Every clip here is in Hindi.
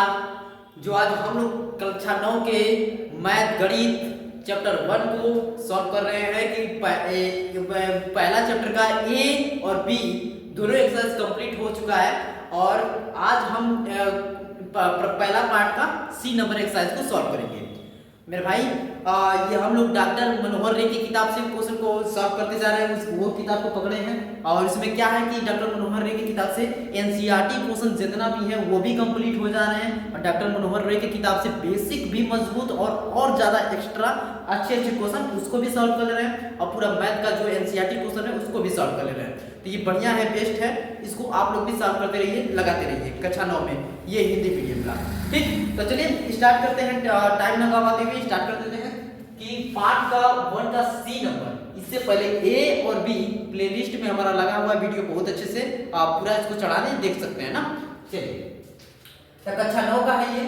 नमस्कार। जो आज हम लोग कक्षा 9 के मैथ गणित चैप्टर 1 को सॉल्व कर रहे हैं कि पहला चैप्टर का ए और बी दोनों एक्सरसाइज कंप्लीट हो चुका है और आज हम पहला पार्ट का सी नंबर एक्सरसाइज को सॉल्व करेंगे। मेरे भाई ये हम लोग डॉक्टर मनोहर रे की किताब से क्वेश्चन को सॉल्व करते जा रहे हैं। वो किताब को पकड़े हैं और इसमें क्या है कि डॉक्टर मनोहर रे की किताब से एनसीईआरटी क्वेश्चन जितना भी है वो भी कंप्लीट हो जा रहे हैं और डॉक्टर मनोहर रे की किताब से बेसिक भी मजबूत और ज़्यादा एक्स्ट्रा अच्छे क्वेश्चन उसको भी सॉल्व कर ले रहे हैं और पूरा मैथ का जो एनसीईआरटी क्वेश्चन है उसको भी सॉल्व कर ले रहे हैं। तो ये बढ़िया है, बेस्ट है, इसको आप लोग भी सॉल्व करते रहिए, लगाते रहिए कक्षा 9 में ये हिंदी मीडियम का। ठीक, तो चलिए स्टार्ट करते हैं। टाइम ना गवाते हुए स्टार्ट कर देते हैं कि पार्ट का 1 का सी नंबर। इससे पहले ए और बी प्लेलिस्ट में हमारा लगा हुआ वीडियो बहुत अच्छे से आप पूरा इसको चढ़ा दें, देख सकते हैं ना। चलिए तो कक्षा 9 का है ये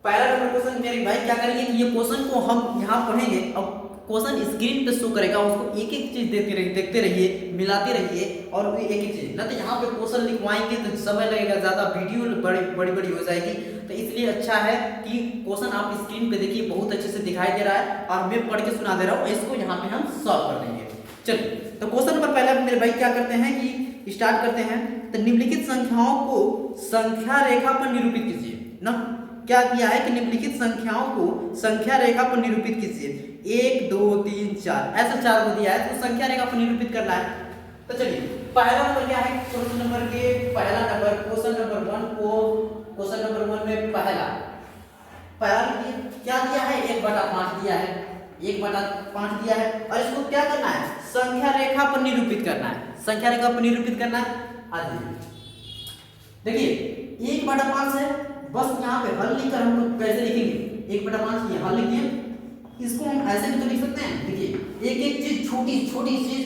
पहला नंबर क्वेश्चन। मेरे भाई क्या करेंगे कि ये क्वेश्चन को हम यहाँ पढ़ेंगे और क्वेश्चन स्क्रीन पे शो करेगा, उसको एक एक चीज देखते रहिए, मिलाते रहिए और एक एक चीज ना। तो यहाँ पे क्वेश्चन लिखवाएंगे तो समय लगेगा ज़्यादा, वीडियो बड़ी हो जाएगी। तो इसलिए अच्छा है कि क्वेश्चन आप स्क्रीन पे देखिए, बहुत अच्छे से दिखाई दे रहा है और मैं पढ़ के सुना दे रहा हूँ, इसको यहाँ पे हम सॉल्व कर देंगे। चलिए तो क्वेश्चन नंबर पहले मेरे भाई क्या करते हैं कि स्टार्ट करते हैं। तो निम्नलिखित संख्याओं को संख्या रेखा पर निरूपित कीजिए ना। क्या किया है कि निम्नलिखित संख्याओं को संख्या रेखा पर निरूपित कीजिए। 1 2 3 4 ऐसा 4 को दिया है तो संख्या रेखा पर निरूपित करना है। तो चलिए पहला नंबर क्या है, क्वेश्चन नंबर के पहला नंबर क्वेश्चन नंबर 1 को क्वेश्चन नंबर 1 में पहला क्या दिया है, 1/5 दिया है, 1/5 दिया है और इसको क्या करना है, संख्या रेखा पर निरूपित करना है। संख्या रेखा पर निरूपित करना है। देखिए 1/5 है, बस यहाँ पे हल लिखकर हम लोग कैसे लिखेंगे, 1/5 ये हल लिखिए। इसको हम ऐसे भी तो लिख सकते हैं। देखिए एक एक चीज छोटी चीज,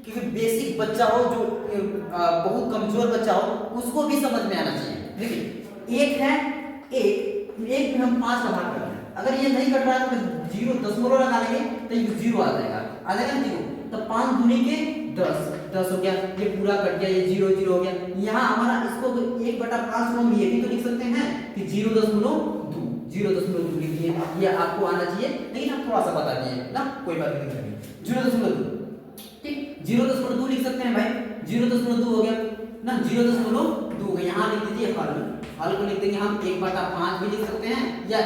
क्योंकि बेसिक बच्चा हो जो बहुत कमजोर बच्चा हो उसको भी समझ में आना चाहिए। देखिए एक है, एक में हम 5 का भाग कर रहे हैं। अगर ये नहीं कट रहा है तो 0 दशमलव लगा लेंगे तो ये 0 आ जाएगा, आ जाएगा ना 0। तो 5 दूनी के 10 हो गया, ये पूरा कट गया, ये 0 हो गया। यहाँ हमारा इसको 1/5 को हम ये भी तो लिख सकते हैं कि 0.2 लिख दिए, ये आपको आना चाहिए, लेकिन आप थोड़ा सा बता दिए ना, कोई बात नहीं। 0.2 ठीक, 0.2 लिख सकते हैं भाई, 0.2 हो गया ना, 0.2 यहाँ लिख दीजिए हल को लिख देंगे हम 1/5 भी लिख सकते हैं या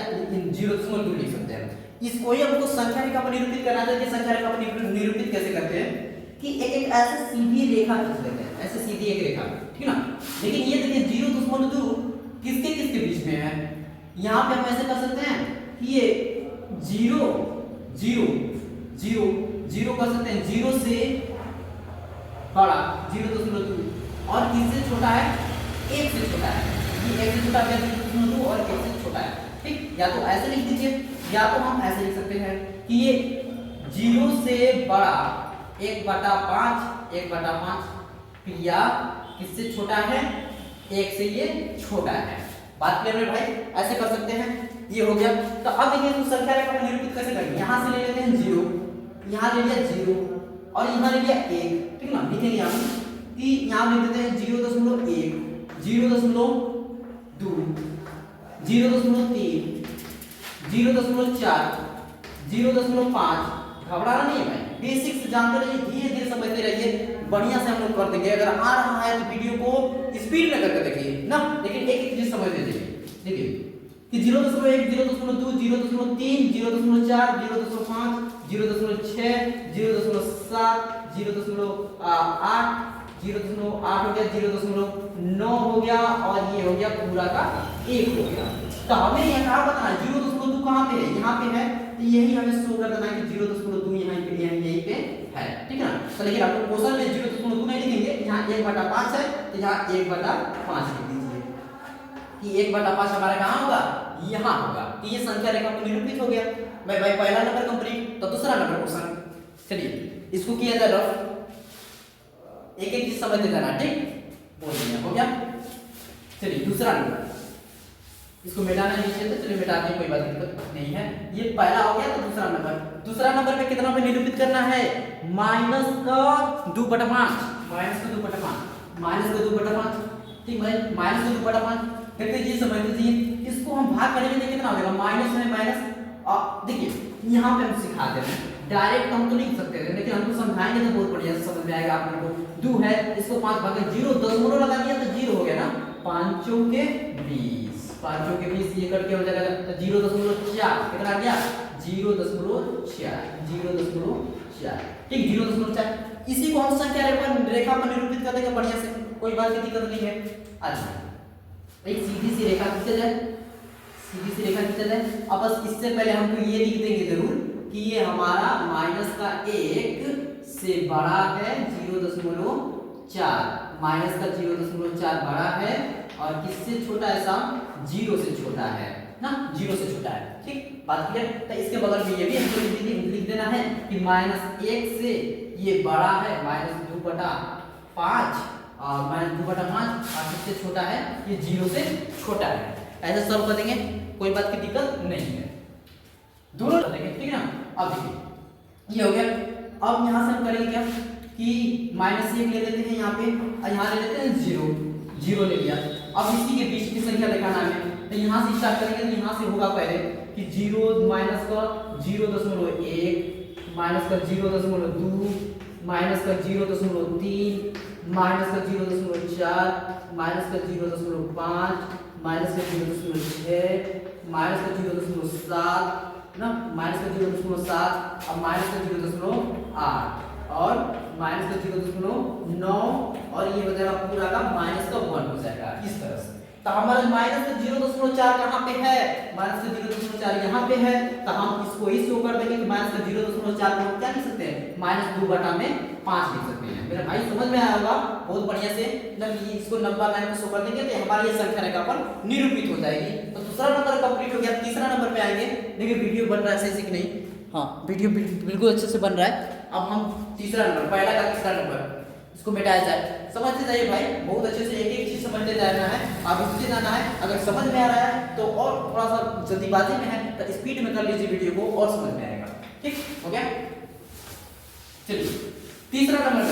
0.2 लिख सकते हैं। इसको ही हमको संख्या रेखा पर निरूपित करना है। संख्या रेखा पर निरूपित कैसे करते हैं कि एक ऐसे सीधी रेखा खींच लेते हैं, ऐसे सीधी एक रेखा, ठीक ना। लेकिन ये देखिए 0.2 किसके बीच में है, यहाँ पे हम ऐसे कर सकते हैं कि ये 0 कर सकते हैं, 0 से बड़ा 0.2 और किससे छोटा है, 1 से छोटा है। ये 1 से छोटा है 0.2 और 1 से छोटा है, ठीक। या तो ऐसे लिख दीजिए या तो हम ऐसे लिख सकते हैं कि ये 0 से बड़ा 1/5 या किससे छोटा है, 1 से ये छोटा है। बात क्लियर है भाई, ऐसे कर सकते हैं। ये हो गया। तो अब देखिए तो संख्या रेखा को निरूपित कैसे करेंगे। यहाँ से ले लेते हैं 0, यहाँ ले लिया 0 और यहाँ ले लिया 1, ठीक ना। लिखेंगे हम कि यहाँ लिख देते हैं 0.1, 0.2, 0.3, 0.4, 0.5। घबराना नहीं है भाई, बेसिक से जानते रहिए, धीरे समझते रहिए, बढ़िया से हम लोग कर देंगे। अगर आ रहा है तो वीडियो को स्पीड में करके देखिए ना, लेकिन एक चीज समझ लीजिए। देखिए कि 0.1, 0.2, 0.3, 0.4, 0.5, 0.6, 0.7, 0.8, 0.8 हो गया, 0.9 हो गया और ये हो गया पूरा का 1 हो गया। तो हमें यहाँ कहाँ बताना है, 0.2 कहाँ पे है, यहाँ पे है। तो यही हमें शो कर देना है कि 0.2 यहीं पे है, ठीक है ना। तो लेकिन आपको क्वेश्चन में 0.2 नहीं लिखेंगे, यहाँ 1/5 है तो यहाँ 1/5 लिख दीजिए कि 1/5 हमारा कहाँ होगा, यहाँ होगा। तो ये संख्या रेखा पर निरूपित हो गया। भाई पहला नंबर कंप्लीट। तो दूसरा नंबर क्वेश्चन, चलिए इसको किया जाए रफ, एक चीज समझते जाना, ठीक। बोल दिया, हो गया। चलिए दूसरा नंबर, इसको मिटाना नहीं चाहिए, तो चलिए मिटाते हैं, कोई बात दिक्कत नहीं है। ये पहला हो गया। तो दूसरा नंबर पे कितना पे निरूपित करना है, -2/5, -2/5 ठीक भाई, माइनस में 2/5 देखते जी समझ लीजिए, इसको हम भाग करेंगे तो कितना होगा, माइनस में माइनस। देखिए यहाँ पे हम सिखा दे रहे हैं, डायरेक्ट हम तो लिख सकते हैं, लेकिन हमको समझाएंगे तो बहुत बढ़िया से समझ में आएगा आप लोगों को। 2 है, इसको 5 भागे 0 दशमलव लगा दिया तो 0 हो गया ना, 5 के 20, 5 के 20 ये कट के हो जाएगा तो 0.4 कितना आ गया, 0.4, 0.4 ठीक, 0.4। इसी को हम संख्या रेखा पर निरूपित कर देंगे बढ़िया से, कोई बात की दिक्कत नहीं है। अच्छा एक सीधी सी रेखा खींचा जाए, सीधी सी रेखा खींचा जाए। अब बस इससे पहले हमको ये लिख देंगे जरूर कि ये हमारा माइनस का 1 से बड़ा है 0.4, माइनस का 0.4 बड़ा है और किससे छोटा है साहब, 0 से छोटा है ना, 0 से छोटा है। ठीक बात क्लियर। तो इसके बगल में ये भी हमको लिख देना है कि -1 से ये बड़ा है -2/5 और -2/5 और किससे छोटा है, ये 0 से छोटा है। ऐसे सॉल्व कर देंगे, कोई बात की दिक्कत नहीं है, दोनों कर देंगे ठीक है ना। अब देखिए ये हो गया। अब यहाँ से हम करेंगे क्या कि -1 ले लेते हैं यहाँ पे और यहाँ ले लेते हैं 0, 0 ले लिया। अब इसी के बीच की संख्या दिखाना है, तो यहाँ से स्टार्ट करेंगे। तो यहाँ से होगा पहले कि 0 माइनस का 0.1 माइनस का 0.2 माइनस का 0.3 माइनस का 0.4 माइनस का 0.5 माइनस का 0.6 माइनस का 0.7 ना, माइनस का 0.7 अब माइनस का 0.8 और माइनस का 0.9 और ये हो जाएगा पूरा का माइनस का 1 हो जाएगा इस तरह से। तो हमारा माइनस का 0.4 कहाँ पे है, माइनस का 0.4 यहाँ पे है, तो हम इसको ही शो कर देंगे कि माइनस का 0.4 को हम क्या लिख सकते हैं, -2/5 लिख सकते हैं। मेरा भाई समझ में आया होगा बहुत बढ़िया से, मतलब इसको नंबर लाइन पे शो कर देंगे तो हमारी ये संख्या रेखा पर निरूपित हो जाएगी। तो दूसरा नंबर कंप्लीट हो गया, तीसरा नंबर पे आएंगे। देखिए वीडियो बन रहा है सही से कि नहीं, हाँ वीडियो बिल्कुल अच्छे से बन रहा है। अब हम तीसरा नंबर, पहला का तीसरा नंबर इसको मिटाया जाए। समझते जाइए भाई, बहुत अच्छे से एक एक चीज समझते जाना है, आप इससे जाना है। अगर समझ में आ रहा है तो और थोड़ा सा जल्दीबाजी में है तो स्पीड में कर लीजिए वीडियो को, और समझ में आएगा। ठीक हो गया, चलिए तीसरा नंबर का,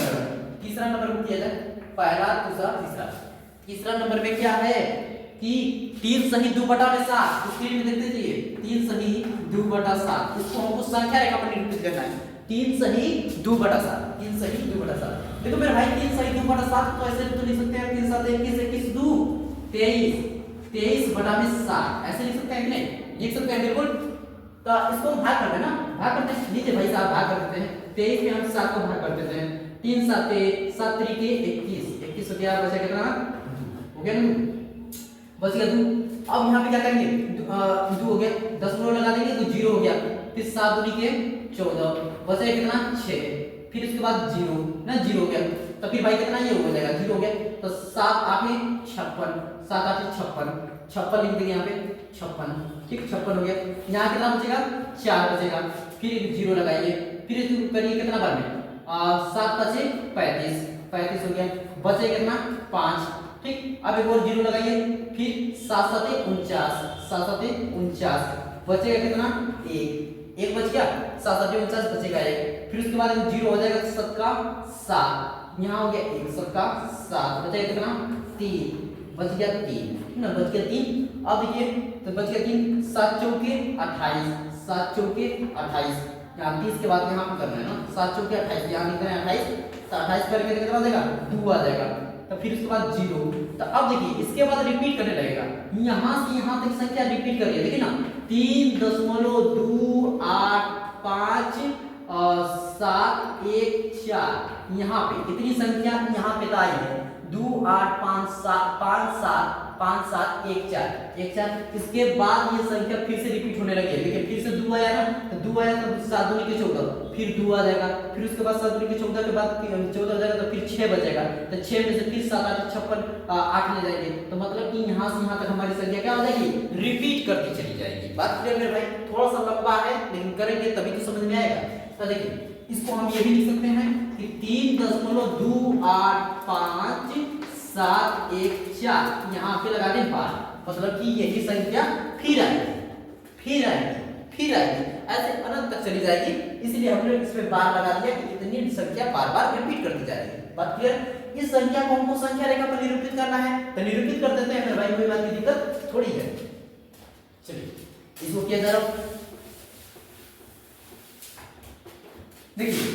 तीसरा नंबर को किया जाए, पहला दूसरा तीसरा। तीसरा नंबर में क्या है कि 3 सही 2/7, स्क्रीन में देखते जाइए, 3 सही 2/7, इसको हमको संख्या रेखा पर निरूपित करना है। 3 सही 2/7, 3 सही 2/7। देखो मेरे भाई 3 सही 2/7 तो ऐसे तो लिख सकते हैं 3 7 21 21 2 23, 23/7 ऐसे लिख सकते हैं कि नहीं, लिख सकते हैं बिल्कुल। तो इसको हम भाग करते हैं ना, भाग करते हैं, लीजिए भाई साहब भाग कर देते हैं। 23 में हम 7 को भाग कर देते हैं, 3 7 7 3 21, 21 हो गया, बचा कितना 2 हो गया ना, बच गया 2। अब यहाँ पे क्या करेंगे, 2 हो गया, 10 लगा देंगे तो 0 हो गया, फिर 7 दूनी के 14, बचा कितना 6, फिर उसके बाद 0 ना, 0 हो गया तो फिर भाई कितना ये हो जाएगा 0 हो गया। तो 7 8 56, 7 8 56, 56 लिख देंगे यहाँ पे 56, ठीक 56 हो गया। यहाँ कितना बचेगा 4 बचेगा, फिर 0 लगाइए, फिर करिए कितना बार में 7 5 35, 35 हो गया, बचे कितना 5, ठीक। अब एक और 0 लगाइए, फिर 7 7 49, 7 7 49, बचेगा कितना 1 बच गया, 7 7 49 बचेगा 1, फिर उसके बाद 0 हो जाएगा 7 का 7, यहाँ हो गया 1 7 का 7, बचेगा कितना 3, बच गया 3 ना, बच गया 3। अब देखिए तो बच गया 3, 7 चौके 28, 7 चौके 28, यहाँ 30 के बाद यहाँ पे करना है ना, 7 चौके 28, यहाँ लिखना है 28, तो 28 करके कितना आ जाएगा 2 आ जाएगा, तो फिर उसके बाद 0। तो अब देखिए इसके बाद रिपीट करने लगेगा, यहाँ से यहाँ तक संख्या रिपीट कर रही है, देखिए ना 3.285 7 1 4, यहाँ पे इतनी संख्या यहाँ पे आई है 2 8 5 7 5 7 5 7 1 4 1 4। इसके बाद ये संख्या फिर से रिपीट होने लगी है, लेकिन फिर से 2 आया ना, तो 2 आया तो 7 दूनी के 14, फिर 2 आ जाएगा, फिर उसके बाद 7 दूनी के 14 के बाद 14 हो जाएगा, तो फिर 6 बचेगा, तो 6 में से फिर 7 8 56 8 ले जाएंगे, तो मतलब कि यहाँ से यहाँ तक हमारी संख्या क्या हो जाएगी, रिपीट करती चली जाएगी। बात क्लियर मेरे भाई, थोड़ा सा लंबा है लेकिन करेंगे तभी तो समझ में आएगा। तो देखिए इसको हम ये भी लिख सकते हैं कि 3.285 7 1 4, यहाँ पे लगा दें 12, मतलब कि यही संख्या फिर आएगी, फिर आएगी, फिर आएगी, ऐसे अनंत तक चली जाएगी। इसलिए हमने इसमें बार लगा दिया कि इतनी संख्या बार बार रिपीट करती जाएगी। बात क्लियर। इस संख्या को हमको संख्या रेखा पर निरूपित करना है, तो निरूपित कर देते हैं भाई, कोई बात की दिक्कत थोड़ी है। चलिए इसको किया जा रहा, देखिए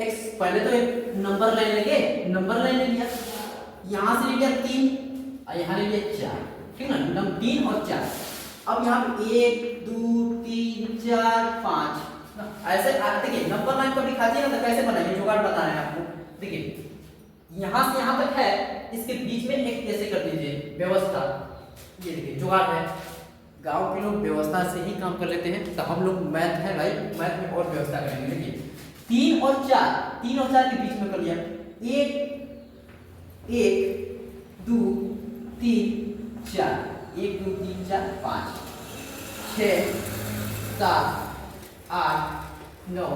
x पहले तो एक नंबर लाइन लेंगे, नंबर लाइन ले लिया, यहां से ले लिया 3 और यहां ले लिया 4, ठीक है ना, 3 और 4। अब यहाँ पे 1 2 3 4 5 ऐसे देखिए नंबर लाइन को भी खाती है ना, तो कैसे बनाएंगे, जुगाड़ बता रहे हैं आपको। देखिए यहां से यहां तक है, इसके बीच में एक ऐसे कर दीजिए व्यवस्था, ये देखिए जुगाड़ है, गांव के लोग व्यवस्था से ही काम कर लेते हैं, तो हम लोग मैथ है भाई, मैथ में और व्यवस्था करेंगे। देखिए 3 और 4 के बीच में कर लिया, 1 2 3 4, 1 2 3 4 5 6 7 8 9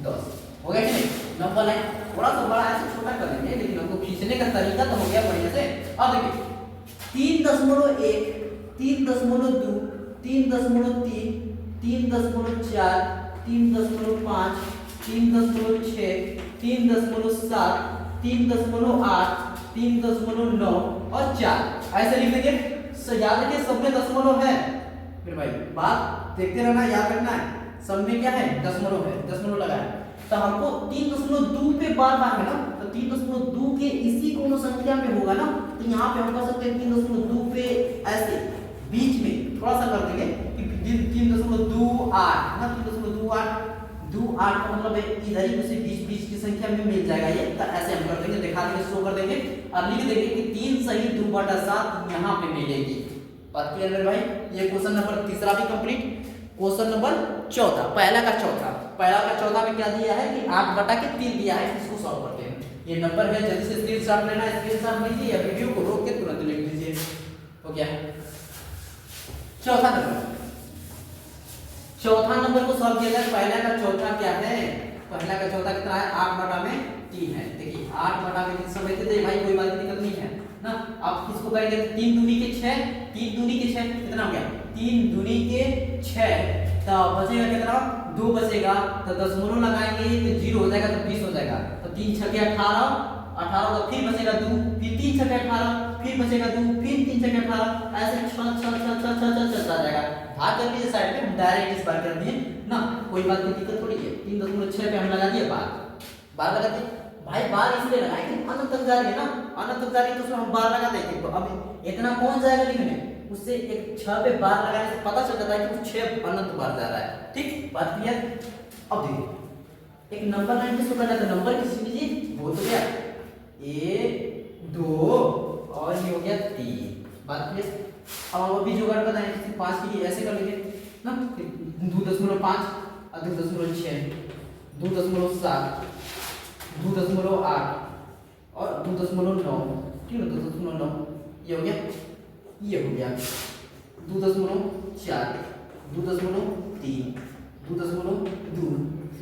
10 हो गया कि नहीं। नंबर लाइन थोड़ा सा बड़ा ऐसे छोटा कर लेंगे, लेकिन हमको खींचने का तरीका तो हो गया बढ़िया से। अब देखिए 3.1 3.2 3.3 3.4 3.5 3.6 3.7 3.8 3.9 और 4 ऐसे लिख देंगे। याद रखिए सब में दशमलव है मेरे भाई, बात देखते रहना, याद रखना है, सब में क्या है दशमलव है, दशमलव लगाए। तो हमको 3.2 पे बार बार है ना, तो 3.2 के इसी कोनो संख्या में होगा ना, तो यहाँ पे हम कर सकते हैं 3.2 पे ऐसे बीच में थोड़ा सा कर देंगे कि 3.28 ना, 3.28 का मतलब है इधर ही उसे बीच की संख्या में मिल जाएगा ये, तो ऐसे हम कर देंगे, दिखा देंगे, शो कर देंगे और लिख देंगे कि 3 सही 2/7 यहाँ पे मिलेगी। बात क्लियर है भाई। ये क्वेश्चन नंबर तीसरा भी कंप्लीट। क्वेश्चन नंबर चौथा, पहला का चौथा में क्या दिया है कि 8/3 दिया है, इसको सॉल्व करते हैं। ये नंबर है, जल्दी से स्क्रीनशॉट लेना, स्क्रीनशॉट लीजिए या वीडियो को रोक के तुरंत लिख लीजिए। हो गया चौथा नंबर को सॉल्व किया जाए। पहला का चौथा क्या है, पहला का चौथा कितना है, 8/3 है। देखिए 8/3 समझते थे भाई, कोई बात की दिक्कत नहीं है ना। आप किसको करेंगे, 3 दूनी के 6, 3 दूनी के 6 कितना हो गया, 3 दूनी के 6, तो बचेगा कितना, 2 बचेगा, तो दशमलव लगाएंगे तो 0 हो जाएगा, तो 20 हो जाएगा, तो 3 6 18, 18 का फिर बचेगा 2, फिर 3 6 18, फिर बचेगा 2, फिर 3 6 18, ऐसे 6 चलता जाएगा। भाग कर लीजिए साइड में, हम डायरेक्ट इस बार कर दिए ना, कोई बात की दिक्कत थोड़ी है। 3.6 पे हम लगा दिए बार लगा दिए भाई, बार इसलिए लगाए कि अनंत तक जा रही है ना, अनंत तक जा रही है तो उसमें हम बार लगा देंगे। तो अब इतना कौन जाएगा लिखने, उससे एक 6 पे बार लगाने से पता चल जाता है कि 6 अनंत बार जा रहा है। ठीक, बात क्लियर। अब देखिए एक नंबर लाइन किसको करना है, नंबर किसी लीजिए, वो तो क्या 1 2 और ये हो गया 3। बात क्लियर। अब हम अभी जुगाड़ बताएंगे, 5 के लिए ऐसे कर लेंगे ना, 2.5 और 2.6 2.7 2.8 और 2.9, ठीक है 2.9, ये हो गया 2.4 2.3 2.2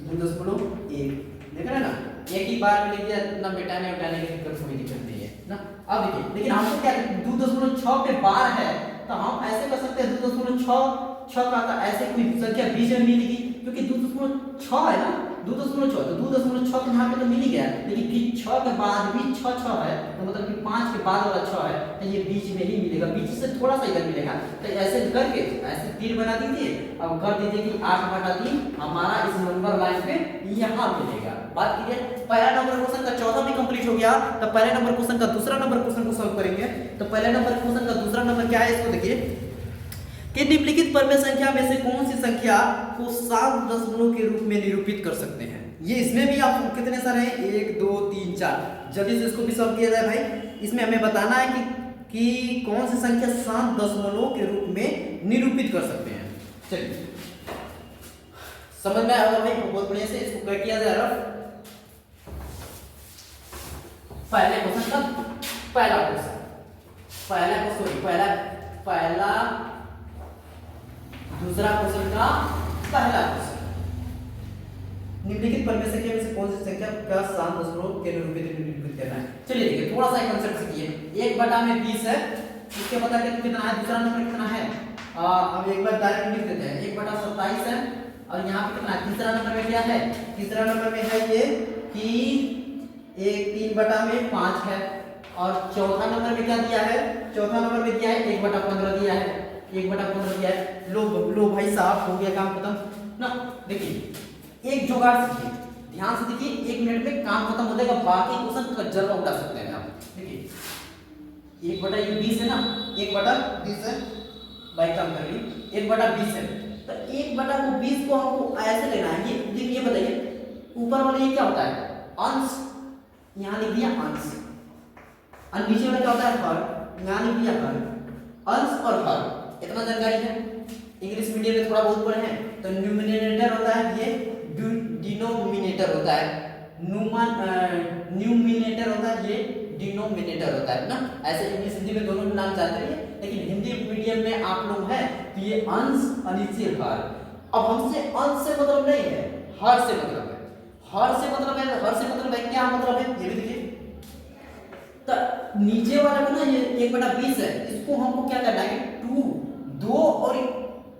2.1। देख रहे हैं ना, एक ही बार में लिख दिया, इतना मिटाने उटाने की दिक्कत कोई दिक्कत नहीं है ना। अब देखिए लेकिन हमको क्या 2.6 पे बार है, तो हम ऐसे कर सकते हैं 2.6 का ऐसे कोई संख्या बीच में मिलेगी, क्योंकि 2.6 है ना, 2.6 तो 2.6 तो यहाँ पे तो मिल ही गया, लेकिन बीच 6 के बाद भी 6 है, तो मतलब कि 5 के बाद वाला 6 है, तो ये बीच में ही मिलेगा, बीच से थोड़ा सा इधर मिलेगा। तो ऐसे करके ऐसे तीर बना दीजिए, अब कर दीजिए कि 8/3 हमारा इस नंबर लाइन पे यहाँ मिलेगा। बात कीजिए पहला नंबर क्वेश्चन का चौथा भी कंप्लीट हो गया, तो पहले नंबर क्वेश्चन का दूसरा नंबर क्वेश्चन को सॉल्व करेंगे। तो पहले नंबर क्वेश्चन का दूसरा नंबर क्या है, इसको देखिए कि निम्नलिखित परमेय संख्या में से कौन सी संख्या को 7 दशमलव के रूप में निरूपित कर सकते हैं। ये इसमें भी आप कितने सारे हैं, 1 2 3 4, जल्दी से इसको भी सॉल्व किया जाए भाई। इसमें हमें बताना है कि कौन सी संख्या 7 दशमलव के रूप में निरूपित कर सकते हैं। चलिए समझ में आया भाई, बहुत बढ़िया से इसको कर किया जाए रफ। पहले क्वेश्चन का पहला दूसरा क्वेश्चन का पहला क्वेश्चन, निम्नलिखित परमेय संख्या में से कौन सी संख्या का 7 दशमलव के निरूपित करना है। चलिए देखिए थोड़ा सा कंसेप्ट सीखिए। 1/20 है, इसके पता कितना है, दूसरा नंबर कितना है, अब एक बार डायरेक्ट लिख देते हैं, 1/27 है, और यहाँ पे कितना है, तीसरा नंबर में क्या है, तीसरा नंबर में है ये कि एक 3/5 है। और चौथा नंबर में क्या दिया है, चौथा नंबर में दिया है 1/15 दिया है, 1/15 दिया है। लो भाई साहब, हो गया काम खत्म ना। देखिए एक जुगाड़ सीखिए, ध्यान से देखिए, 1 मिनट में काम खत्म हो जाएगा। बाकी क्वेश्चन का जल्द उठा सकते हैं आप। देखिए 1/20 है ना, 1/20 है भाई, काम कर ली 1/20 है। तो 1/20 को हमको ऐसे लेना है। ये देखिए, बताइए ऊपर वाले ये क्या होता है, अंश, यहाँ लिख दिया अंश, और नीचे वाला क्या होता है, हर, यहाँ लिख दिया हर। अंश और हर इतना जानकारी है, इंग्लिश मीडियम में थोड़ा बहुत पढ़े हैं। तो न्यूमिनेटर होता है ये, डिनोमिनेटर होता है, न्यूमिनेटर होता है ये, डिनोमिनेटर होता है ना। ऐसे इंग्लिश हिंदी में दोनों नाम जानते हैं, लेकिन हिंदी मीडियम में आप लोग हैं तो ये अंश और नीचे हर। अब हमसे अंश से मतलब नहीं है, हर से मतलब है, हर से मतलब है, हर से मतलब है क्या मतलब है, ये भी देखिए। तो नीचे वाला का ना ये 1/20 है, इसको हमको क्या करना है, 2 और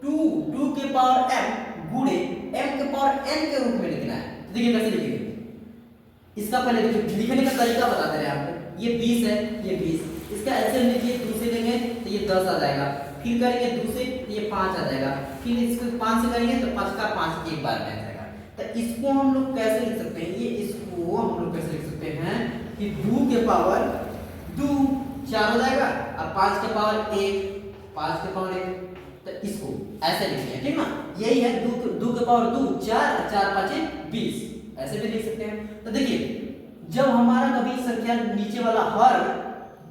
2 के पावर m गुणे m के पावर n के रूप में लिखना है। देखिए कैसे लिखेंगे, इसका पहले देखिए लिखने का तरीका बताते हैं आपको। ये 20 है, ये 20, इसका एलसीएम लीजिए, 2 से लेंगे तो ये 10 आ जाएगा, फिर करेंगे 2 से तो ये 5 आ जाएगा, फिर इसको 5 से करेंगे तो 5 का 5 एक बार में आ जाएगा। तो इसको हम लोग कैसे लिख सकते हैं, ये इसको हम लोग कैसे लिख सकते हैं कि 2 के पावर 2 4 हो जाएगा, और 5 के पावर 1, 5 के पावर 1, तो इसको ऐसे लिखिए, ठीक ना। यही है 2 के पावर 2 4, 4 5 20, ऐसे भी लिख सकते हैं। तो देखिए जब हमारा कभी संख्या नीचे वाला हर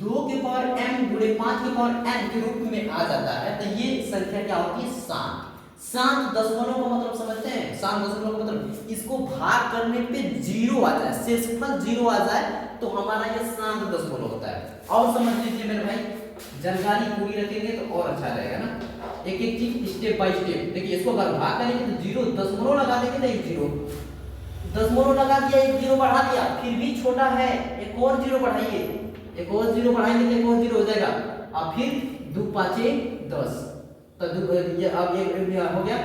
2 के पावर m गुणे 5 के पावर n के रूप में आ जाता है, तो ये संख्या क्या होती है, शांत। शांत दशमलव का मतलब समझते हैं, शांत दशमलव का मतलब इसको भाग करने पे 0 आ जाए, शेषफल 0 आ जाए तो हमारा ये शांत दशमलव होता है। और समझ लीजिए मेरे भाई, जानकारी पूरी रखेंगे तो और अच्छा रहेगा ना। एक एक चीज स्टेप बाय स्टेप। देखिए इसको अगर भाग करेंगे तो 0, दशमलव लगा देंगे तो 1 0, दशमलव लगा दिया, 1 0 बढ़ा दिया, फिर भी छोटा है, एक और 0 बढ़ाइए, एक और 0 बढ़ाएंगे तो एक और 0 हो जाएगा, और फिर 2 5 10, तो ये अब ये हो गया,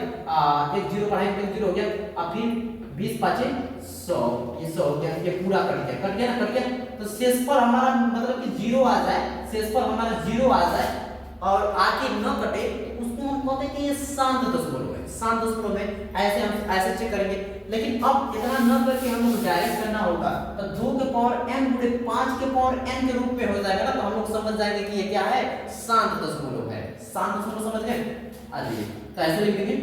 एक 0 बढ़ाएंगे तो 0 हो गया, और फिर 20 5 100, ये 100 हो गया, ये पूरा कट गया ना, कट गया। तो शेषफल हमारा मतलब कि 0 आ जाए, शेषफल हमारा 0 आ जाए और आके न कटे, उसको हम कहते हैं कि ये शांत दशमलव है, शांत दशमलव है। ऐसे हम ऐसे चेक करेंगे, लेकिन अब इतना न करके हम लोग डायरेक्ट करना होगा। तो 2 के पावर m गुणे 5 के पावर n के रूप में हो जाएगा ना, तो हम लोग समझ जाएंगे कि ये क्या है, शांत दशमलव है। शांत दशमलव समझ गए, आइए तो ऐसे लिख देंगे,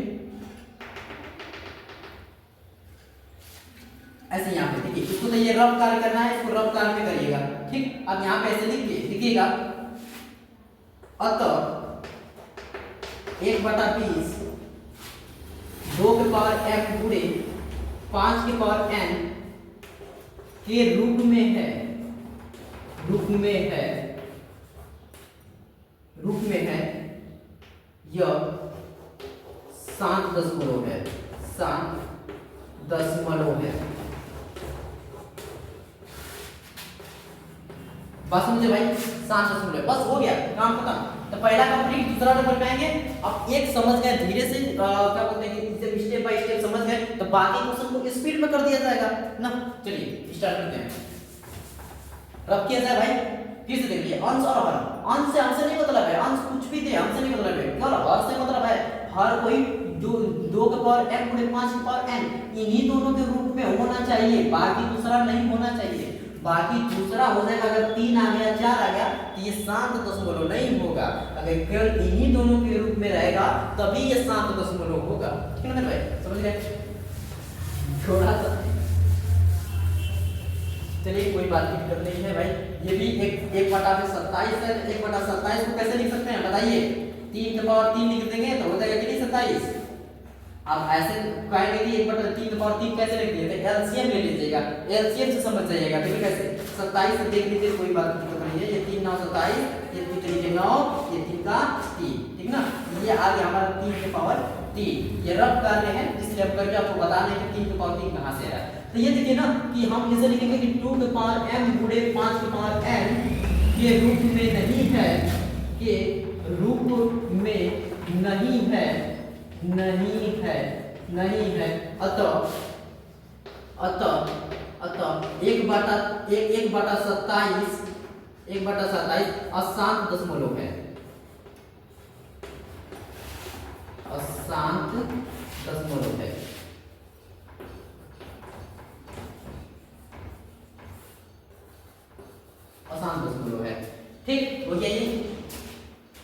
ऐसे यहाँ पे देखिए, इसको तो ये रफ कार्य करना है, इसको रफ कार्य में करिएगा, ठीक। अब यहाँ पे ऐसे लिखिएगा, अतः 1/20 2 के पावर m गुणे 5 के पावर n के रूप में है, रूप में है यह शांत दशमलव है, शांत दशमलव है। बस समझे भाई, शांत दशमलव, बस हो गया काम खत्म। तो पहला कंप्लीट, दूसरा नंबर पे आएंगे। अब एक समझ गए, धीरे से क्या बोलते हैं कि स्टेप बाय स्टेप समझ गए तो बाकी क्वेश्चन को स्पीड में कर दिया जाएगा ना। चलिए स्टार्ट करते हैं, रब किया जाए भाई। फिर से देखिए, अंश और हर, अंश से हमसे नहीं मतलब है, अंश कुछ भी दे हमसे नहीं मतलब है, केवल हर से मतलब है। हर कोई 2 के पावर m गुणे 5 के पावर n, इन्हीं दोनों के रूप में होना चाहिए, बाकी दूसरा नहीं होना चाहिए। बाकी दूसरा हो जाएगा, अगर 3 आ गया 4 आ गया तो ये शांत दशमलव नहीं होगा। अगर केवल इन्हीं दोनों के रूप में रहेगा तभी ये शांत दशमलव होगा, ठीक है ना भाई, समझ गए। थोड़ा सा चलिए, कोई बात नहीं, दिक्कत नहीं है भाई। ये भी 1/27 है, 1/27 को कैसे लिख सकते हैं बताइए, 3 के पावर 3 लिख देंगे तो हो जाएगा कितनी, 27। अब ऐसे कहेंगे कि 1/3 के पावर 3 कैसे लिख दिए, तो एलसीएम ले लीजिएगा, एलसीएम से समझ जाइएगा। देखिए कैसे, 27 से देख लीजिए, कोई बात नहीं है, ये 3 9 27, ये 3 3 9, ये 3 का 3, ठीक ना। ये आ गया हमारा 3 के पावर 3, ये रफ कार्य है, इसलिए अब करके आपको बताना है कि 3 के पावर 3 कहां से आया। तो ये देखिए ना कि हम इसे लिखेंगे कि 2 के पावर m गुणे 5 के पावर n के रूप में नहीं है, के रूप में नहीं है, नहीं है, नहीं है। अतः अतः 1/27 अशांत दशमलव है, अशांत दशमलव है। अशांत दशमलव है। ठीक हो गया ये,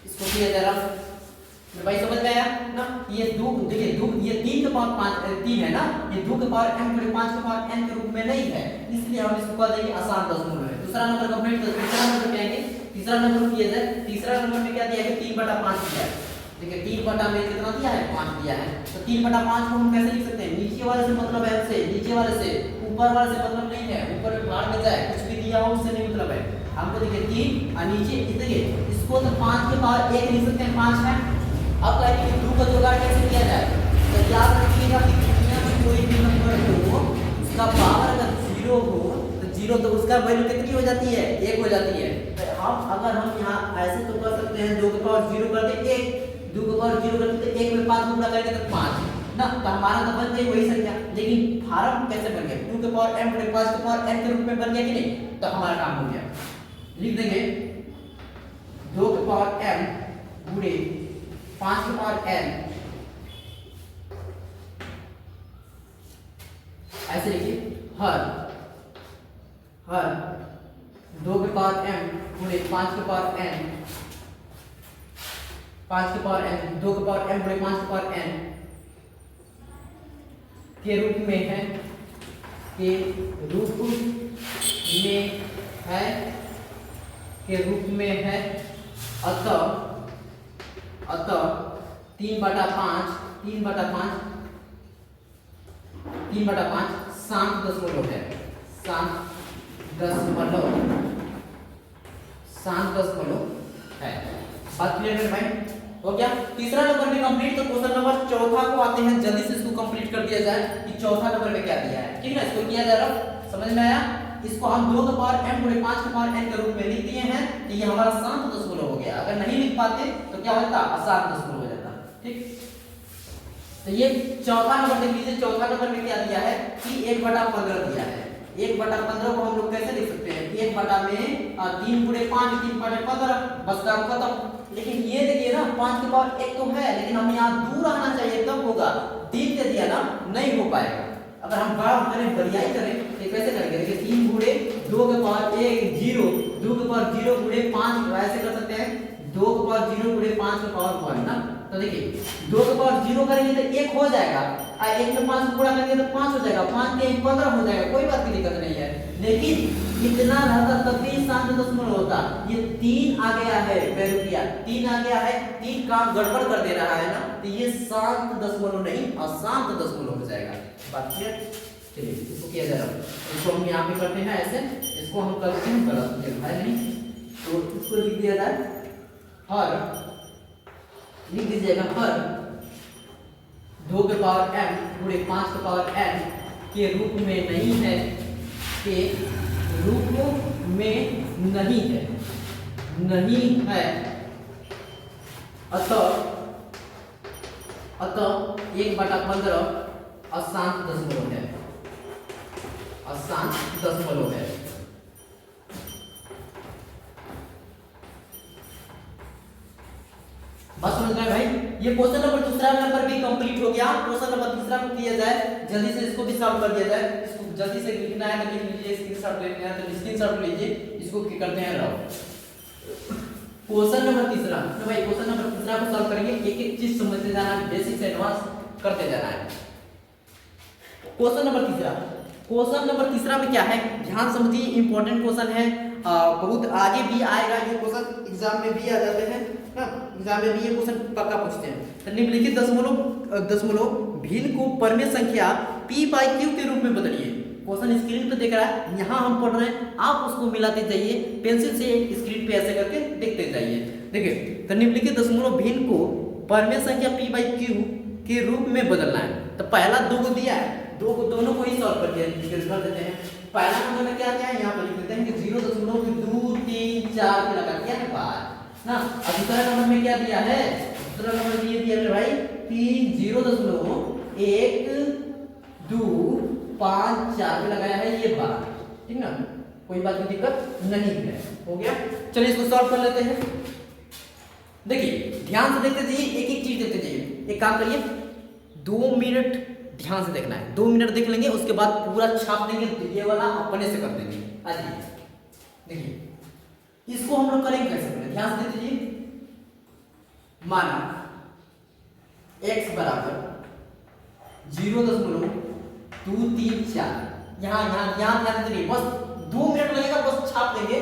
इसको किया जरा भाई समझ में आया ना। ये दो देखिए दो, ये 3 के पावर 5 3 है ना, ये 2 के पावर m गुणे 5 के पावर n के रूप में नहीं है, इसलिए हम इसको कह देंगे अशांत दशमलव है। दूसरा नंबर कंप्लीट कर, तीसरा नंबर क्या है, तीसरा नंबर किया जाए। तीसरा नंबर में क्या दिया है 3/5 दिया है। देखिए 3 बटा में कितना दिया है 5 दिया है, तो 3/5 को हम कैसे लिख सकते हैं, नीचे वाले से मतलब है से, नीचे वाले से, ऊपर वाले से मतलब नहीं है, ऊपर में भाड़ में जाए कुछ भी दिया हो उससे नहीं मतलब है हमको। देखिए 3 और नीचे देखिए इसको तो 5 के पावर 1 लिख सकते हैं, 5 है। अब कहेंगे कि 2 का जुगाड़ कैसे किया जाए, तो याद रखिएगा कि दुनिया में कोई भी नंबर हो उसका पावर अगर 0 हो तो 0 तो उसका वैल्यू कितनी हो जाती है 1 हो जाती है। तो अब अगर हम यहाँ ऐसे तो कर सकते हैं 2 के पावर 0 कर दे 1, 2 के पावर 0 कर दे 1 में 5 गुणा करेंगे तो 5 ना, तो हमारा तो बन गई वही संख्या। लेकिन फार्म कैसे बन गया 2 के पावर m गुणे 5 के पावर n के रूप में बन गया कि नहीं, तो हमारा काम हो गया। लिख देंगे 2 के पावर m गुणे 5 के पावर n, ऐसे लिखिए हर 2 के पावर m गुणे 5 के पावर n, 5 के पावर n 2 के पावर m गुणे 5 के पावर n के रूप में है, के रूप में है, के रूप में है। अतः 3/5 शांत दशमलव है, शांत दशमलव है। बात क्लियर है भाई, हो गया। तीसरा नंबर भी कंप्लीट, तो क्वेश्चन नंबर चौथा को आते हैं, जल्दी से इसको कंप्लीट कर दिया जाए कि चौथा नंबर में क्या दिया है। ठीक है, इसको किया जा रहा, समझ में आया। इसको हम 2 के पावर m गुणे 5 के पावर n के रूप में लिख दिए हैं, तो ये हमारा शांत दशमलव हो गया। अगर नहीं लिख पाते तो क्या होता, अशांत दशमलव हो जाता। ठीक, तो ये चौथा नंबर देख लीजिए। चौथा नंबर में क्या दिया है कि 1/15 दिया है। 1/15 को हम लोग कैसे लिख सकते हैं, 1 बटा में 3 गुणे 5 3/15 बस काम खत्म। लेकिन ये देखिए ना 5 के पावर 1 तो है, लेकिन हमें यहाँ दूर आना चाहिए तब होगा, दीप दे दिया ना नहीं हो पाएगा। अगर हम बड़ा करें बड़ियाई करें तो कैसे करेंगे, देखिए 3 गुणे 2 के पावर 1 0, 2 के पावर 0 गुणे 5 ऐसे कर सकते हैं, 2 के पावर 0 गुणे 5 के पावर 1 ना। तो देखिए 2 के पावर 0 करेंगे तो 1 हो जाएगा, और 1 में 5 गुणा करेंगे तो 5 हो जाएगा, 5 के 15 हो जाएगा, कोई बात की दिक्कत नहीं है। लेकिन इतना रहता तब भी शांत दशमलव होता। ये 3 आ गया है वैल्यू किया, 3 आ गया है, 3 काम गड़बड़ कर दे रहा है ना, तो ये शांत दशमलव नहीं अशांत दशमलव हो जाएगा। बात क्लियर, चलिए इसको किया जा रहा है। इसको हम यहाँ पे करते हैं ऐसे, इसको हम करते हैं गलत है नहीं, तो इसको लिख दिया जाए हर, लिख दीजिएगा हर 2 के पावर m गुणे 5 के पावर n के रूप में नहीं है, के रूप में नहीं है, नहीं है। अतः 1/15 अशांत दशमलव है, अशांत दशमलव है। बस समझ गए भाई। ये क्वेश्चन नंबर दूसरा नंबर भी कंप्लीट हो गया। क्वेश्चन नंबर तीसरा को किया जाए, जल्दी से इसको भी सॉल्व कर दिया जाए। इसको जल्दी से लिखना है तो लिख लीजिए, स्क्रीनशॉट लेना है तो स्क्रीनशॉट लीजिए। इसको क्या करते हैं रहो, क्वेश्चन नंबर तीसरा। तो भाई क्वेश्चन नंबर तीसरा को सॉल्व करेंगे, एक एक चीज समझते जाना है, बेसिक से एडवांस करते जाना है। क्वेश्चन नंबर तीसरा, क्वेश्चन नंबर तीसरा में क्या है, ध्यान समझिए, इंपॉर्टेंट क्वेश्चन है, बहुत आगे भी आएगा ये क्वेश्चन, एग्जाम में भी आ जाते हैं ना, एग्जाम में भी ये क्वेश्चन पक्का पूछते हैं। तो निम्नलिखित दशमलव भिन्न को परमेय संख्या p/q के रूप में बदलिए। क्वेश्चन स्क्रीन पे देख रहा है, यहाँ हम पढ़ रहे हैं, आप उसको मिलाते जाइए, पेंसिल से स्क्रीन पे ऐसे करके देखते जाइए। देखिए, तो निम्नलिखित दशमलव भिन्न को परमेय संख्या p/q के रूप में बदलना है। तो पहला 2 को दिया है, दोनों को ही सॉल्व कर देते हैं। पहला नंबर में क्या है, यहाँ पर लिख देते हैं कि 0.2 3 4 के लगा दिया है बार ना। अब दूसरा नंबर में क्या दिया है, दूसरा नंबर ये दिया है भाई कि 0.1 2 5 4 पे लगाया है ये 12, ठीक ना, कोई बात की दिक्कत नहीं है। हो गया, चलिए इसको सॉल्व कर लेते हैं। देखिए ध्यान से देखते जाइए, एक एक चीज देखते जाइए। एक काम करिए, 2 मिनट ध्यान से देखना है, 2 मिनट देख लेंगे, उसके बाद पूरा छाप देंगे, तो ये वाला अपने से कर देंगे। आइए देखिए इसको हम लोग करेंगे कैसे, पहले ध्यान से देखते जाइए। माना x बराबर 0.234, यहाँ यहाँ यहाँ ध्यान दीजिए, बस 2 मिनट लगेगा, बस छाप देंगे,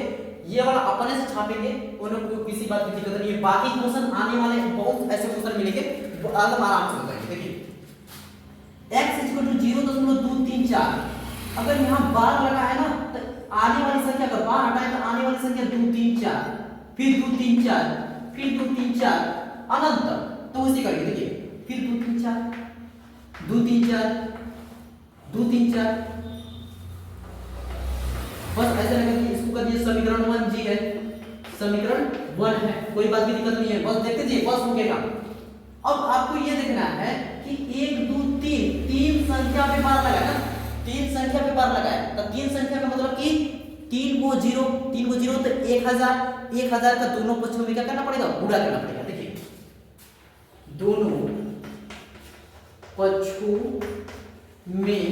ये वाला अपने से छापेंगे, उन्हें कोई किसी बात की दिक्कत नहीं है। बाकी क्वेश्चन आने वाले बहुत ऐसे क्वेश्चन मिलेंगे एकदम आराम से हो जाएंगे। देखिए x इक्वल टू 0.234, अगर यहाँ बार लगा है ना, तो आने वाली संख्या का बार हटाए तो आने वाली संख्या 2 3 4, फिर 2 3 4, फिर 2 3 4 अनंत, तो उसी करके देखिए, फिर 2 3 4, 2 3 4, 2 3 4, बस ऐसे लगा कि इसको कर दिए समीकरण 1 जी है, समीकरण 1 है, कोई बात की दिक्कत नहीं है, बस देखते जाइए, बस हो गया। अब आपको ये देखना है कि 1 2 3 तीन संख्या पे बार लगा ना, 3 संख्या पे बार लगा है, तो 3 संख्या का मतलब कि 3 को 0 तो 1000 का दोनों पक्षों में क्या करना पड़ेगा, गुणा करना पड़ेगा। देखिए दोनों पक्षों में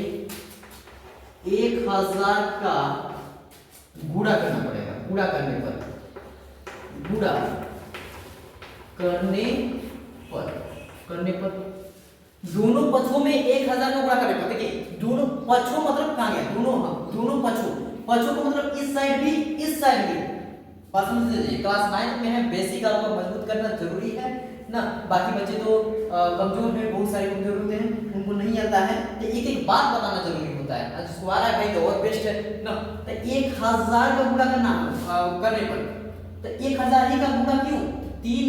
1000 का गुणा करना पड़ेगा, गुणा करने पर दोनों पक्षों में 1000 का गुणा करने पर, देखिए दोनों पक्षों मतलब कहां गया, दोनों पक्षों को मतलब इस साइड भी इस साइड भी। बात समझ लीजिए, क्लास 9 में है, बेसिक आपको मजबूत करना जरूरी है ना। बाकी बच्चे तो कमजोर है, बहुत सारे कमजोर होते हैं, उनको नहीं आता है, तो एक एक बात बताना जरूरी होता है, जिसको आ रहा है भाई तो और बेस्ट है ना। तो 1000 का गुणा करने पर, तो 1000 ही का गुणा क्यों, तीन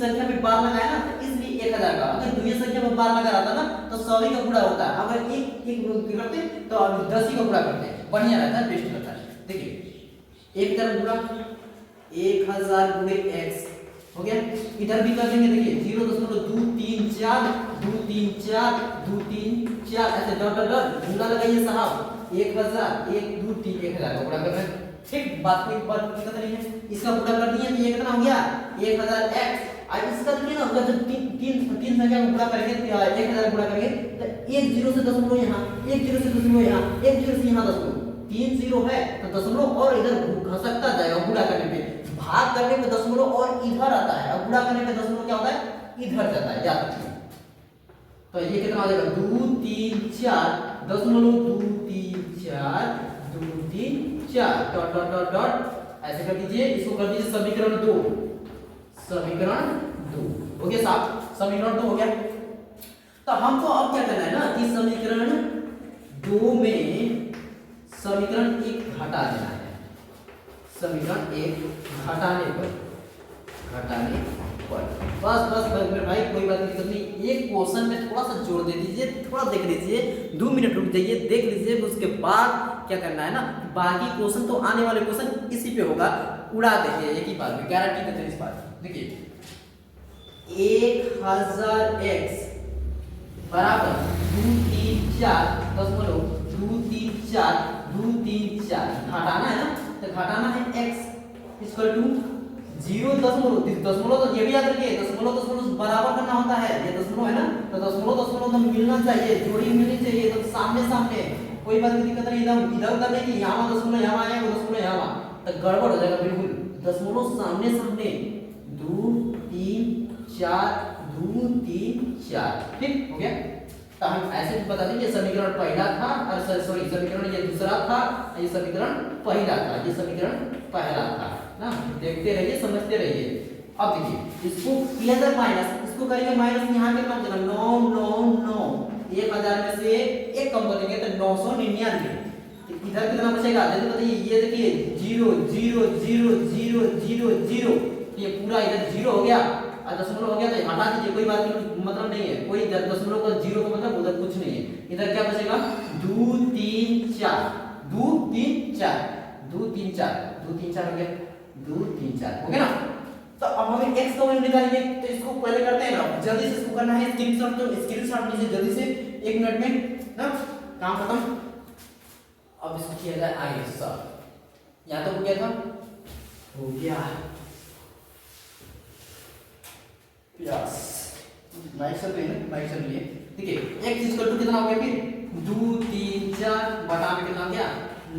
संख्या में बार लगाया ना, तो इसलिए 1000 का, अगर दूसरी संख्या में बार लगा रहता ना तो 100 ही का गुणा होता है, अगर एक करते तो 10 ही का गुणा करते, बढ़िया रहता है, बेस्ट रहता है। देखिए एक तरफ गुणा 1000 गुणे x हो गया, इधर भी कर देंगे, देखिए 0.234 ऐसे डॉट डॉट डॉट गुणा लगाइए साहब, 1000 1 2 3 1000 का गुणा कर रहे हैं, ठीक, बात कोई बात दिक्कत नहीं है। इसका गुणा कर दिए तो ये कितना हो गया 1000x। अब इसका देखिए ना, अगर जब तीन संख्या का गुणा करेंगे, 1000 गुणा करेंगे तो 1 0 से दशमलव यहाँ, 1 0 से दशमलव यहाँ, 1 0 से यहाँ दशमलव, 3 0 है तो दशमलव और इधर घसकता जाएगा, गुणा करने पे, भाग करने पे दशमलव और इधर आता है, और गुणा करने पे दशमलव क्या होता है, इधर जाता है, याद रखिए। तो ये कितना हो जाएगा 2 3 4 दशमलव 2 3 4 2 3 4 डॉट डॉट डॉट डॉट ऐसे कर दीजिए, इसको कर दीजिए समीकरण 2 हो गया साहब, समीकरण 2 हो गया। तो हमको अब क्या करना है ना कि समीकरण 2 में समीकरण 1 घटा देना है, समीकरण 1 घटाने पर बस मेरे भाई कोई बात नहीं करनी, एक क्वेश्चन में थोड़ा सा जोड़ दे दीजिए, थोड़ा देख लीजिए, 2 मिनट रुक जाइए, देख लीजिए, उसके बाद क्या करना है ना, बाकी क्वेश्चन तो आने वाले क्वेश्चन इसी पे होगा, उड़ा देंगे एक ही बार में, गारंटी देते हैं इस बात। देखिए 1000x बराबर 234.234 घटाना है ना, तो घटाना है x इक्वल टू 0 दशमलव, तो ये भी याद रखिए, दशमलव बराबर करना होता है, ये दशमलव है ना, तो दशमलव तो मिलना चाहिए, जोड़ी मिलनी चाहिए, तो सामने कोई बात की दिक्कत नहीं, एकदम इधर उधर नहीं कि यहाँ दशमलव यहाँ आया, वो दशमलव यहाँ, तो गड़बड़ हो जाएगा बिल्कुल, दशमलव सामने 2 3 4 2 3 4, ठीक हो गया। तो हम ऐसे बता दें, ये समीकरण पहला था, और सॉरी समीकरण ये दूसरा था, ये समीकरण पहला था, ये समीकरण पहला था ना, देखते रहिए, समझते रहिए। अब देखिए इसको किया जाए माइनस, इसको करेंगे माइनस, यहाँ कितना हो जाएगा 9 1000 में से एक कम करेंगे तो 999, इधर कितना बचेगा जल्दी बताइए, ये देखिए 0 0 0 0 0 0, ये पूरा इधर 0 हो गया, और दशमलव हो गया तो हटा दीजिए, कोई बात नहीं, मतलब नहीं है, कोई दशमलव का 0 का मतलब उधर कुछ नहीं है, इधर क्या बचेगा 2 3 4 2 3 4 2 3 4 2 3 4 हो गया, 2 3 4 हो गया ना। तो अब हमें x का वैल्यू निकालेंगे, तो इसको पहले करते हैं ना, जल्दी से इसको करना है स्क्रीनशॉट, तो स्क्रीनशॉट लीजिए जल्दी से 1 मिनट में ना। काम खत्म। अब इसको किया जाए आगे सॉल्व। यहाँ तो हो गया था, हो गया। यस, माइक चल रही है, माइक चल रही है। देखिए x इक्वल टू कितना हो गया फिर 2 3 4 बटा में कितना हो गया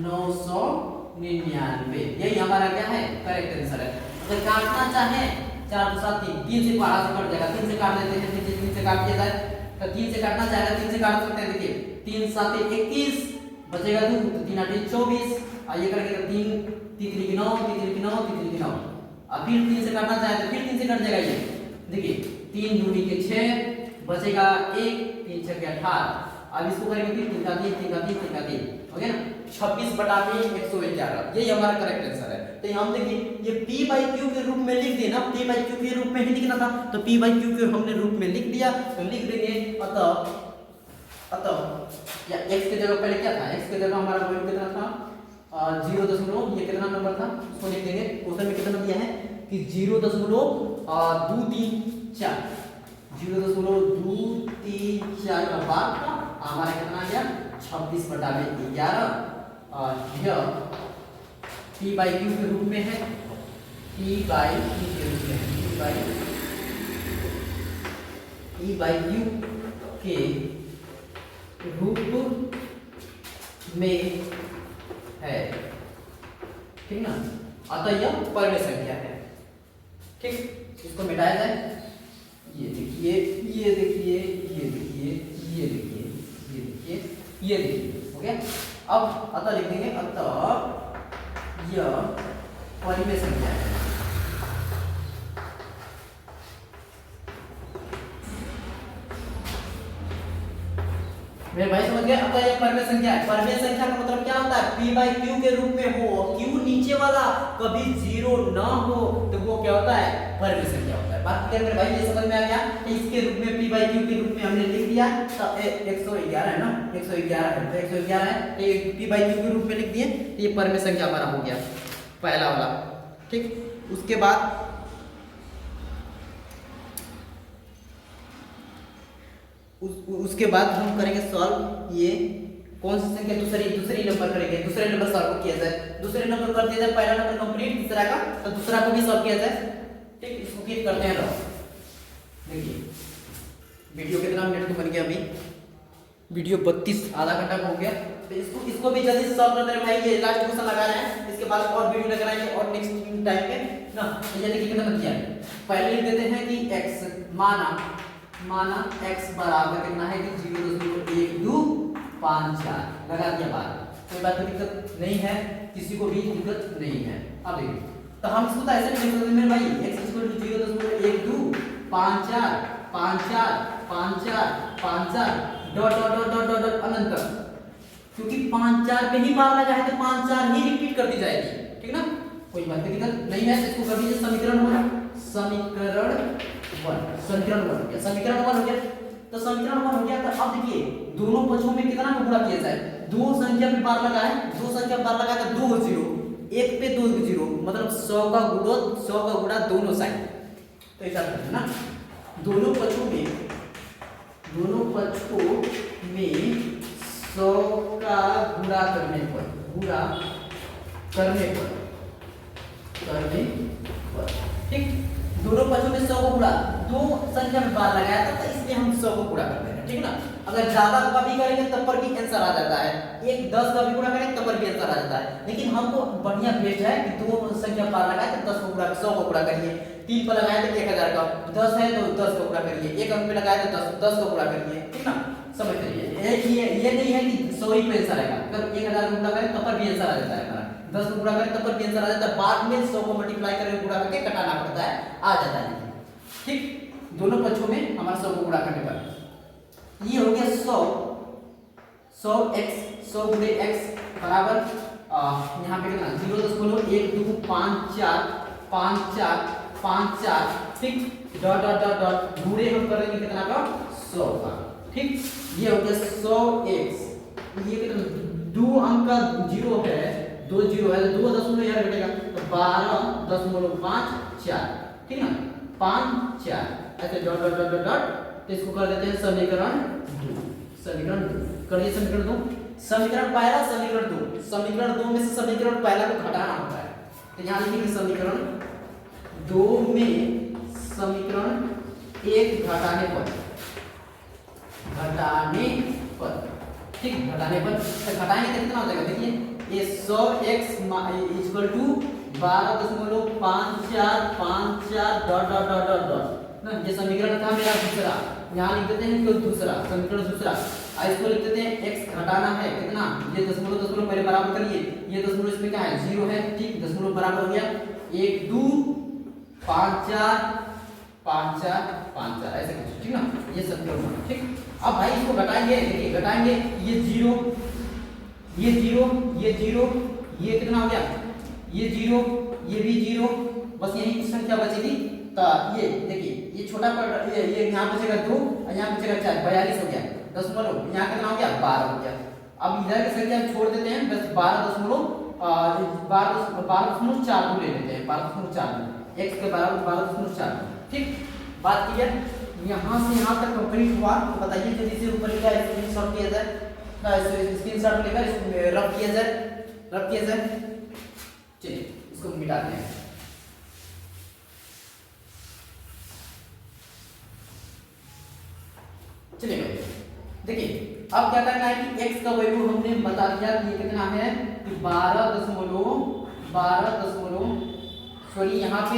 999। यही हमारा क्या है करेक्ट आंसर है। अगर काटना चाहे 4 2 7 3 3 से 12 से कट जाएगा, 3 से काट देते हैं, 3 से काट दिया जाए तो 3 से काटना चाहेगा 3 से काट सकते हैं। देखिए 3 7 21 बचेगा 2 तो 3 8 24 आइए करके 3 3 3 9 3 3 9 3 3 9। अब फिर 3 से काटना चाहे तो फिर 3 से कट जाएगा। ये देखिए 3 दूनी के 6 बचेगा 1 3 6 के 18। अब इसको करेंगे फिर 3 का 3 3 का 3 3 का 3 हो गया ना 26 बटा में 111। यही हमारा करेक्ट आंसर है। तो हम देखिए ये p बाई क्यू के रूप में लिख दिए ना, p बाई क्यू के रूप में ही लिखना था तो p बाई क्यू के हमने रूप में लिख दिया तो लिख देंगे। अतः या x के जगह पहले क्या था, x के जगह हमारा वैल्यू कितना था 0 ये कितना नंबर था उसको लिख देंगे। क्वेश्चन में कितना दिया है कि 0.234 0.234 का बाद का हमारा कितना आ गया 26 बटा में 11 और यह p बाई क्यू के रूप में है, p बाई क्यू के रूप में है, p बाई क्यू के रूप में है, ठीक ना। अतः यह परमेय संख्या है। ठीक, इसको मिटाया जाए। ये देखिए ये देखिए ये देखिए ये देखिए ये देखिए ये देखिए हो गया। अब अतः लिख देंगे अतः यह परिमेय संख्या है। मेरे भाई समझ गए। अतः यह परिमेय संख्या है। परिमेय संख्या का मतलब क्या होता है p बाई क्यू के रूप में हो, q नीचे वाला कभी 0 ना हो तो वो क्या होता है परिमेय संख्या होता है। बात क्लियर मेरे भाई, ये समझ में आ गया। इसके रूप में p बाई क्यू के रूप में हमने लिख दिया तो 111 है ना, 111 है तो 111 है तो p बाई क्यू के रूप में लिख दिए तो ये परिमेय संख्या हमारा हो गया पहला वाला। ठीक, उसके बाद उसके बाद हम करेंगे सॉल्व। ये कौन सी संख्या दूसरी नंबर करेंगे, दूसरे नंबर सॉल्व किया जाए। दूसरे नंबर कर दिया जाए, पहला नंबर कंप्लीट तीसरा का तो दूसरा को भी सॉल्व किया जाए। ठीक, इसको क्लिक करते हैं। देखिए वीडियो कितना मिनट का बन गया, अभी वीडियो 32 आधा घंटा का हो गया। तो इसको भी जल्दी से सॉल्व करते हैं भाई। ये लास्ट क्वेश्चन लगा रहे हैं, इसके बाद और वीडियो लगा रहे हैं और नेक्स्ट टाइम पे ना। ये देखिए कितना किया है। पहले लिख देते हैं कि x माना x बराबर कितना है कि 0.1254 लगा दिया बात। कोई बात कोई दिक्कत नहीं है, किसी को भी दिक्कत नहीं है। अब देखिए तो हम इसको तो ऐसे लिख सकते हैं भाई x 0.12545454 dot dot dot dot dot dot अनंत, क्योंकि 5 4 पे ही बार लगा है तो 5 4 ही रिपीट कर दी जाएगी। ठीक ना, कोई बात की दिक्कत नहीं है। इसको कर दीजिए समीकरण 1 समीकरण 1 हो गया। तो समीकरण 1 हो गया। तो अब देखिए दोनों पक्षों में कितना का गुणा किया जाए। दो संख्या पे बार लगा है, दो संख्या पे बार लगा है तो 2 0 एक पे 2 0 मतलब 100 का गुणा दोनों साइड। तो ऐसा करते हैं ना, दोनों पक्षों में 100 का गुणा करने पर ठीक, दोनों पक्षों में 100 को गुणा, दो संख्या में बार लगाया था तो इसलिए हम 100 को गुणा करते हैं। ठीक ना, अगर ज्यादा का भी करेंगे तब पर भी आंसर आ जाता है, एक 10 का भी गुणा करेंगे तब पर भी आंसर आ जाता है। लेकिन हमको बढ़िया बेस्ट है कि दो संख्या बार लगाए तो 10 को गुणा 100 को गुणा करिए, 3 पर लगाए तो 1000 का, 10 है तो 10 को गुणा करिए, 1 अंक पे लगाए तो 10 को गुणा करिए। ठीक ना, समझ लीजिए। ये नहीं है कि 100 ही पे आंसर आएगा, अगर 1000 को गुणा करें तब पर भी आंसर आ जाता है हमारा, 10 को गुणा करें तब पर भी आंसर आ जाता है। बाद में 100 को मल्टीप्लाई करके गुणा करके घटाना पड़ता है, आ जाता है। ठीक, दोनों पक्षों में हमारा 100 को गुणा करने पर ये हो गया 100 100 गुणे x बराबर यहाँ पे कितना 0.12545454 ठीक, डॉट डॉट डॉट डॉट गुणे हम करेंगे कितना का 100 का। ठीक, ये हो गया 100x, ये कितना 2 अंक का 0 है, 2 0 है तो 2 दशमलव यहाँ घटेगा तो 12.54। ठीक ना, 5 4 ऐसे dot dot dot dot dot. तो इसको कर देते हैं समीकरण 2। कर दिए समीकरण 2, समीकरण पहला समीकरण 2, समीकरण 2 में से समीकरण पहला को घटाना होता है, तो यहाँ लिखेंगे समीकरण 2 में समीकरण 1 घटाने पर, ठीक, घटाने पर तो घटाएंगे तो कितना हो जाएगा, देखिए ये 100x equal to 12.5454 dot dot dot dot dot ना, ये समीकरण था मेरा दूसरा, यहाँ लिख देते हैं कोई दूसरा समीकरण दूसरा, इसको लिख देते हैं x घटाना है कितना, ये दशमलव दशमलव पहले बराबर करिए, ये दशमलव इसमें क्या है 0 है, ठीक, दशमलव बराबर हो गया 1 2 5 4 5 4 5 4 ऐसे कुछ, ठीक ना, ये समीकरण, ठीक। अब भाई इसको घटाएंगे, देखिए घटाएंगे, ये 0 ये 0 ये 0 ये कितना हो गया, ये 0 ये भी 0, बस यही कुछ संख्या बचेगी, तो ये देखिए ये छोटा पड़ ये यहाँ बचेगा 2 और यहाँ बचेगा 4, 42 हो गया, दशमलव यहाँ कितना हो गया 12 हो गया। अब इधर की संख्या छोड़ देते हैं, बस 12.42 ले लेते हैं, 12.42 x के बराबर 12.4, ठीक, बात क्लियर। यहाँ से यहाँ तक कंप्लीट हुआ, तो बताइए जल्दी से ऊपर लिखा है स्क्रीनशॉट किया जाए, स्क्रीनशॉट लेकर इसको रब किया जाए, चलिए इसको मिटाते हैं। चलिए देखिए अब क्या करना है कि x का वैल्यू हमने बता दिया कि ये कितना है कि 12 सॉरी यहाँ पे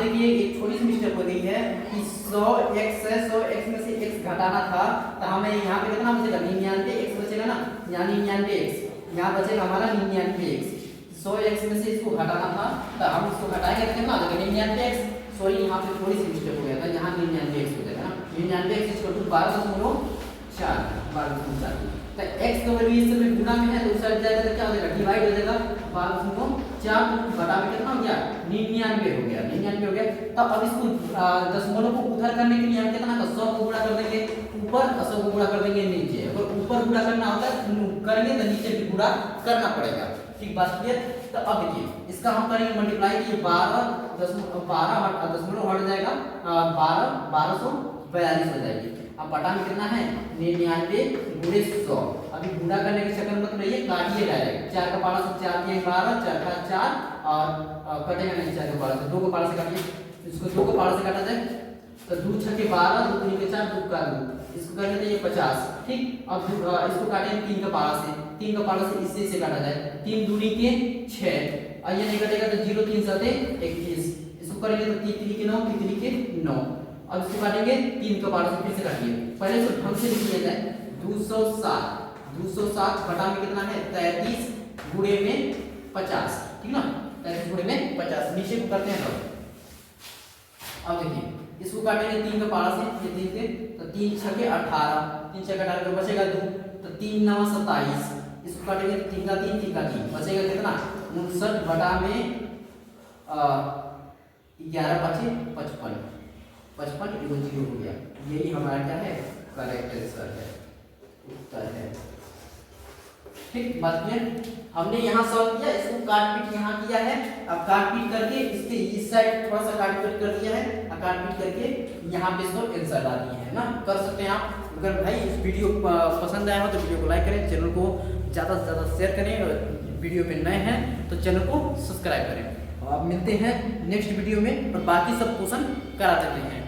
देखिए एक छोटी सी मिस्टेक हो गई है कि 100x है, 100x में से x घटाना था, तो हमें यहाँ पे कितना बचेगा 99x बचेगा ना, यानी 99x यहाँ बचेगा हमारा 99x, 100x में से इसको घटाना था, तो हम इसको घटाएंगे तो कितना हो जाएगा 99x, सॉरी यहाँ पे थोड़ी सी मिस्टेक हो गया था, यहाँ 99x हो जाएगा ना, 99x इक्वल टू 12.4, तो x का वैल्यू इस समय गुणा में है तो उस साइड जाएगा तो क्या हो जाएगा डिवाइड हो जाएगा, 12.4 घटा में कितना हो गया 99 हो गया। तब अब इसको दशमलव को उधर करने के लिए हम कितना का 100 को गुणा कर देंगे ऊपर, 100 को गुणा कर देंगे नीचे, अगर ऊपर गुणा करना होता है करेंगे तो नीचे भी गुणा करना पड़ेगा, ठीक, बात क्लियर। तो अब देखिए इसका हम करेंगे मल्टीप्लाई, ये 12 दशमलव हट जाएगा, 1242 हो जाएगी। अब बटा में कितना है 99 गुणे 100, अभी गुणा करने के चक्कर में तो रहिए, काटिए डायरेक्ट, 4 का पारा से 4 दिए 12, 4 का 4 और कटेगा नहीं, 4 के पारा से 2 के पारा से काटिए, इसको 2 के पारा से काटा जाए तो 2 6 के 12, 2 3 के 4, 2 का 2, इसको करने तो ये 50, ठीक। अब इसको काटेंगे 3 का पारा से, 3 का पारा से इससे काटा जाए, 3 दूनी के 6 और ये नहीं कटेगा तो 0 3 7 21, इसको करेंगे तो 3 3 के 9, 3 3 के 9, अब इसको काटेंगे 3 का पारा से फिर से काटिए, पहले इसको ढंग से लिख लिया जाए, 207 बटा में कितना है 33 गुणे में 50, ठीक ना, 33 गुणे में 50, नीचे को करते हैं। अब देखिए इसको काटेंगे 3 का पारा से, ये 3 के तो 3 6 के 18, 3 6 के 18 तो बचेगा 2, तो 3 9 27, इसको काटेंगे 3 का 3, 3 का 3, बचेगा कितना 59 बटा में 11 5 55, 55 0 हो गया, यही हमारा क्या है करेक्ट आंसर है, उत्तर है, ठीक, बात क्लियर। हमने यहाँ सॉल्व किया, इसको काट पीट यहाँ किया है, अब काट पीट करके इसके इस साइड थोड़ा सा काट पीट कर दिया है, अब काट पीट करके यहाँ पे इसको आंसर डाल दिए है ना, कर सकते हैं आप। अगर भाई इस वीडियो पसंद आया हो तो वीडियो को लाइक करें, चैनल को ज़्यादा से ज़्यादा शेयर करें, और वीडियो पे नए हैं तो चैनल को सब्सक्राइब करें। अब मिलते हैं नेक्स्ट वीडियो में और बाकी सब क्वेश्चन करा देते हैं।